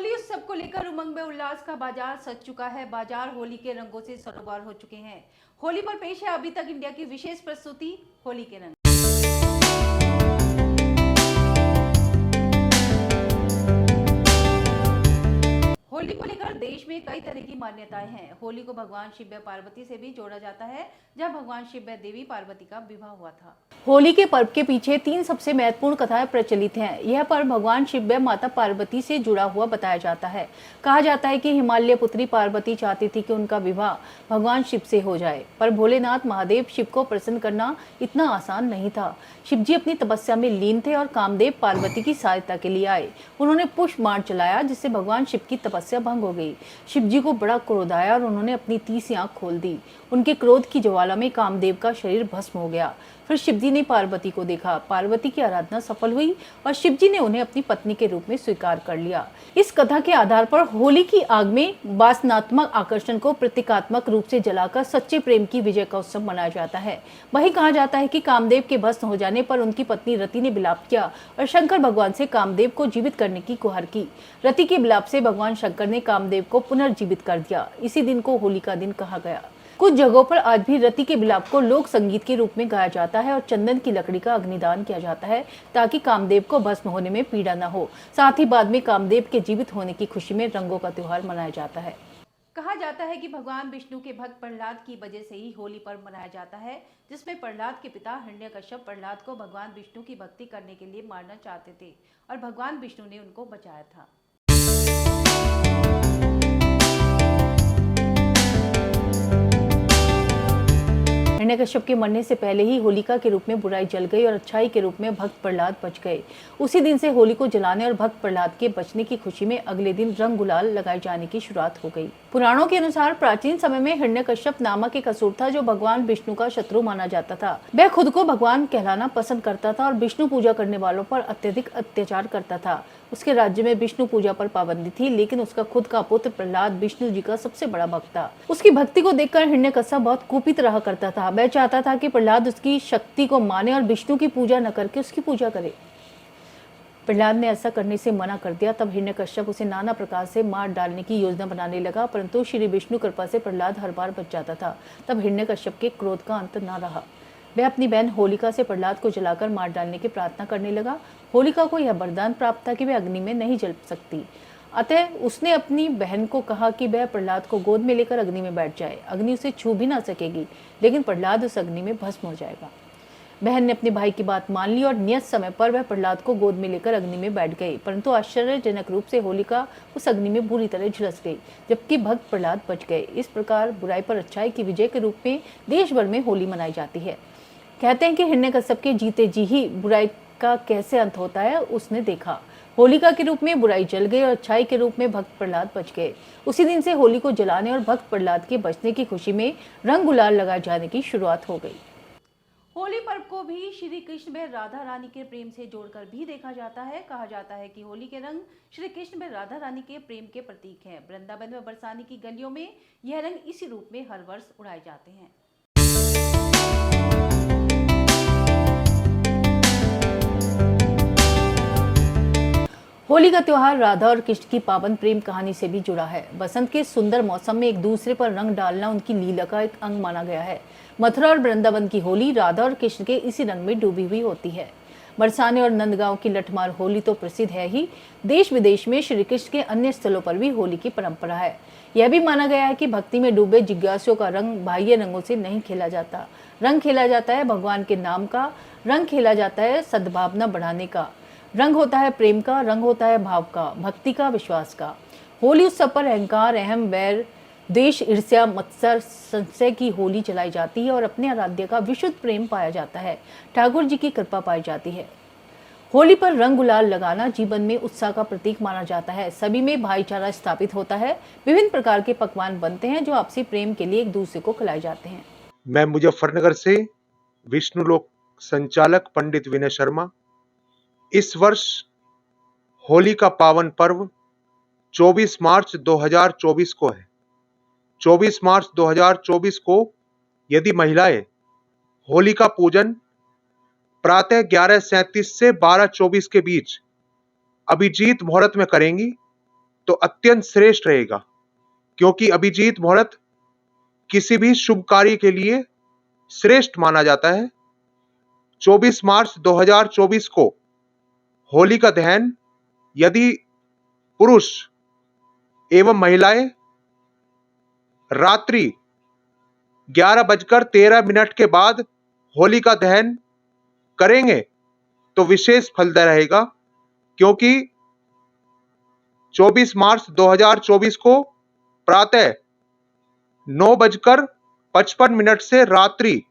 होली उत्सव को लेकर उमंग में उल्लास का बाजार सज चुका है। बाजार होली के रंगों से सरोबार हो चुके हैं। होली पर पेश है अभी तक इंडिया की विशेष प्रस्तुति होली के रंग। होली को लेकर देश में कई तरह की मान्यताएं हैं। होली को भगवान शिव व पार्वती से भी जोड़ा जाता है, जब भगवान शिव व देवी पार्वती का विवाह हुआ था। होली के पर्व के पीछे 3 सबसे महत्वपूर्ण कथाएं प्रचलित हैं। यह पर्व भगवान शिव व माता पार्वती से जुड़ा हुआ बताया जाता है। कहा जाता है कि हिमालय पुत्री पार्वती चाहती थी कि उनका विवाह भगवान शिव से हो जाए, पर भोलेनाथ महादेव शिव को प्रसन्न करना इतना आसान नहीं था। शिव जी अपनी तपस्या में लीन थे और कामदेव पार्वती की सहायता के लिए आए। उन्होंने पुष्प मार चलाया, जिससे भगवान शिव की तपस्या भंग हो गई। शिव जी को बड़ा क्रोध आया और उन्होंने अपनी तीसरी आंख खोल दी। उनके क्रोध की ज्वाला में कामदेव का शरीर भस्म हो गया। फिर शिव जी ने पार्वती को देखा। पार्वती की आराधना सफल हुई और शिव जी ने उन्हें अपनी पत्नी के रूप में स्वीकार कर लिया। इस कथा के आधार पर होली की आग में वासनात्मक आकर्षण को प्रतीकात्मक रूप से जलाकर सच्चे प्रेम की विजय का उत्सव मनाया जाता है। वहीं कहा जाता है कि कामदेव के भस्म हो जाने पर उनकी पत्नी रति ने विलाप किया और शंकर भगवान से कामदेव को जीवित करने की गुहार की। रति के विलाप से भगवान शंकर ने कामदेव को पुनर्जीवित कर दिया। इसी दिन को होली का दिन कहा गया। कुछ जगहों पर आज भी रति के विलाप को लोक संगीत के रूप में गाया जाता है और चंदन की लकड़ी का अग्निदान किया जाता है, ताकि कामदेव को भस्म होने में पीड़ा न हो। साथ ही बाद में कामदेव के जीवित होने की खुशी में रंगों का त्योहार मनाया जाता है। कहा जाता है कि भगवान विष्णु के भक्त प्रहलाद की वजह से ही होली पर्व मनाया जाता है, जिसमें प्रहलाद के पिता हिरण्यकश्यप प्रहलाद को भगवान विष्णु की भक्ति करने के लिए मारना चाहते थे और भगवान विष्णु ने उनको बचाया था। हिरण्यकश्यप के मरने से पहले ही होलिका के रूप में बुराई जल गई और अच्छाई के रूप में भक्त प्रहलाद बच गए। उसी दिन से होली को जलाने और भक्त प्रहलाद के बचने की खुशी में अगले दिन रंग गुलाल लगाए जाने की शुरुआत हो गई। पुराणों के अनुसार प्राचीन समय में हिरण्यकश्यप नामक एक असुर था, जो भगवान विष्णु का शत्रु माना जाता था। वह खुद को भगवान कहलाना पसंद करता था और विष्णु पूजा करने वालों पर अत्यधिक अत्याचार करता था। उसके राज्य में विष्णु पूजा पर पाबंदी थी, लेकिन उसका खुद का पुत्र प्रहलाद विष्णु जी का सबसे बड़ा भक्त था। उसकी भक्ति को देखकर हिरण्यकश्यप बहुत कुपित रहा करता था। वह चाहता था कि प्रहलाद उसकी शक्ति को माने और विष्णु की पूजा न करके उसकी पूजा करे। प्रहलाद ने ऐसा करने से मना कर दिया। तब हिरण्यकश्यप उसे नाना प्रकार से मार डालने की योजना बनाने लगा, परंतु श्री विष्णु कृपा से प्रहलाद हर बार बच जाता था। तब हिरण्यकश्यप के क्रोध का अंत न रहा। वह अपनी बहन होलिका से प्रहलाद को जलाकर मार डालने की प्रार्थना करने लगा। होलिका को यह वरदान प्राप्त था कि वह अग्नि में नहीं जल सकती, अतः उसने अपनी बहन को कहा कि वह प्रहलाद को गोद में लेकर अग्नि में बैठ जाए। अग्नि उसे छू भी ना सकेगी, लेकिन प्रहलाद उस अग्नि में भस्म हो जाएगा। बहन ने अपने भाई की बात मान ली और नियत समय पर वह प्रहलाद को गोद में लेकर अग्नि में बैठ गई, परंतु आश्चर्यजनक रूप से होलिका उस अग्नि में बुरी तरह झुलस गई, जबकि भक्त प्रहलाद बच गए। इस प्रकार बुराई पर अच्छाई की विजय के रूप में देश भर में होली मनाई जाती है। कहते हैं कि हिरण्यकश्यप के जीते जी ही बुराई का कैसे अंत होता है उसने देखा। होलिका के रूप में बुराई जल गई और अच्छाई के रूप में भक्त प्रहलाद बच गए। उसी दिन से होली को जलाने और भक्त प्रहलाद के बचने की खुशी में रंग गुलाल लगाए जाने की शुरुआत हो गई। होली पर्व को भी श्री कृष्ण व राधा रानी के प्रेम से जोड़कर भी देखा जाता है। कहा जाता है कि होली के रंग श्री कृष्ण व राधा रानी के प्रेम के प्रतीक हैं। वृंदावन व बरसाने की गलियों में यह रंग इसी रूप में हर वर्ष उड़ाए जाते हैं। होली का त्योहार राधा और कृष्ण की पावन प्रेम कहानी से भी जुड़ा है। बसंत के सुंदर मौसम में एक दूसरे पर रंग डालना उनकी लीला का एक अंग माना गया है। मथुरा और वृंदावन की होली राधा और कृष्ण के इसी रंग में डूबी हुई होती है। बरसाने और नंदगांव की लठमार होली तो प्रसिद्ध है ही, देश विदेश में श्री कृष्ण के अन्य स्थलों पर भी होली की परंपरा है। यह भी माना गया है कि भक्ति में डूबे जिज्ञासुओं का रंग बाह्य रंगों से नहीं खेला जाता। रंग खेला जाता है भगवान के नाम का, रंग खेला जाता है सद्भावना बढ़ाने का। रंग होता है प्रेम का, रंग होता है भाव का, भक्ति का, विश्वास का। होली उत्सव पर अहंकार, अहम, वैर, द्वेष, ईर्ष्या, मत्सर, संशय की होली जलाई जाती है और अपने आराध्य का विशुद्ध प्रेम पाया जाता है। ठाकुर जी की कृपा पाई जाती है। होली पर रंग गुलाल लगाना जीवन में उत्साह का प्रतीक माना जाता है। सभी में भाईचारा स्थापित होता है। विभिन्न प्रकार के पकवान बनते हैं जो आपसी प्रेम के लिए एक दूसरे को खिलाए जाते हैं। मैं मुजफ्फरनगर से विष्णुलोक संचालक पंडित विनय शर्मा। इस वर्ष होली का पावन पर्व 24 मार्च 2024 को है। 24 मार्च 2024 को यदि महिलाएं होली का पूजन प्रातः 11:37 से 12:24 के बीच अभिजीत मुहूर्त में करेंगी, तो अत्यंत श्रेष्ठ रहेगा, क्योंकि अभिजीत मुहूर्त किसी भी शुभ कार्य के लिए श्रेष्ठ माना जाता है। 24 मार्च 2024 को होलिका दहन यदि पुरुष एवं महिलाएं रात्रि 11:13 के बाद होलिका दहन करेंगे तो विशेष फलदायी रहेगा, क्योंकि 24 मार्च 2024 को प्रातः 9:55 से रात्रि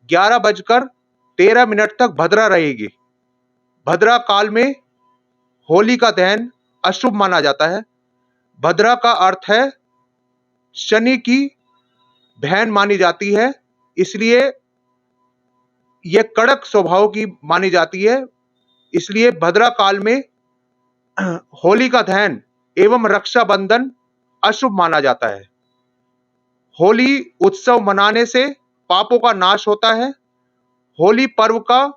11:13 तक भद्रा रहेगी। भद्रा काल में होलिका दहन अशुभ माना जाता है। भद्रा का अर्थ है शनि की बहन मानी जाती है, इसलिए यह कड़क स्वभाव की मानी जाती है। इसलिए भद्रा काल में होलिका दहन एवं रक्षाबंधन अशुभ माना जाता है। होली उत्सव मनाने से पापों का नाश होता है। होली पर्व का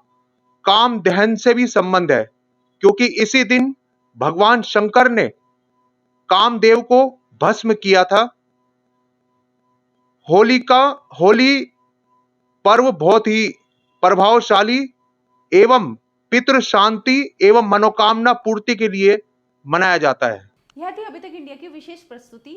काम दहन से भी संबंध है, क्योंकि इसी दिन भगवान शंकर ने कामदेव को भस्म किया था। होली पर्व बहुत ही प्रभावशाली एवं पितृ शांति एवं मनोकामना पूर्ति के लिए मनाया जाता है। यह थी अभी तक इंडिया की विशेष प्रस्तुति।